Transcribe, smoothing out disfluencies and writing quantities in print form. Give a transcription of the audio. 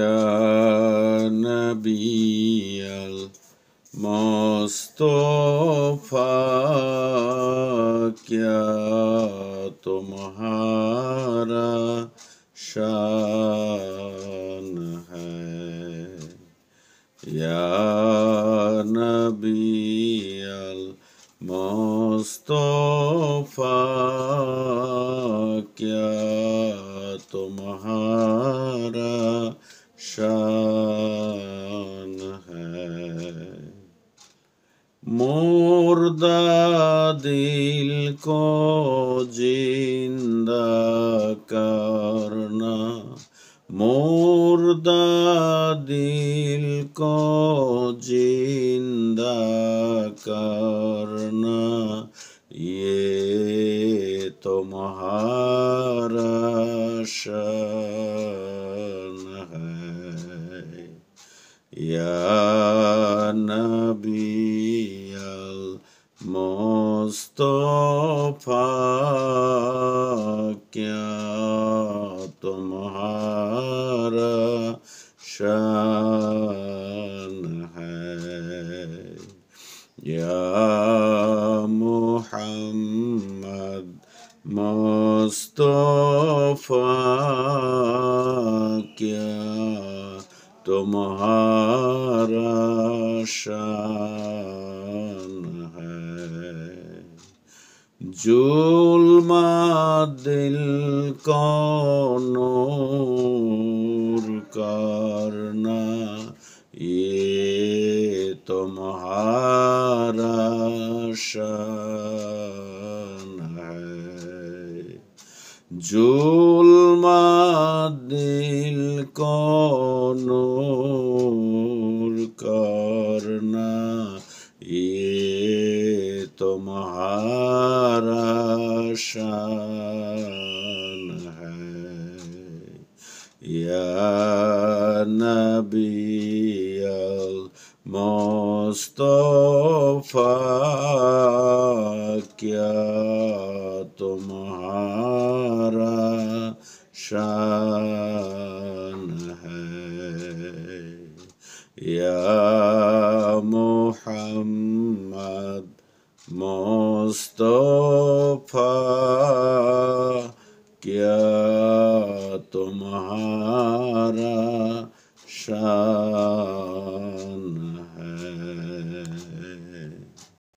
Ya Nabi al-Mustafa, क्या तुम्हारा शान है। या नबी al-Mustafa, क्या तुम्हारा शान है। मुर्दा दिल को जिंदा करना, मुर्दा दिल को जिंदा करना, ये तुम्हारा शान है। या नबी al-Mustafa, क्या तुम्हारा शान है। या मुहम्मद मुस्तफा, क्या तुम्हारा शान है। जुल्मा दिल को नूर करना, ये तुम्हारा शान है। जुल्मा दिल को नूर करना, ये तुम्हारा शान है। या नबी al-Mustafa, क्या तुम्हारा शान है। या मुहम्मद मुस्तफा,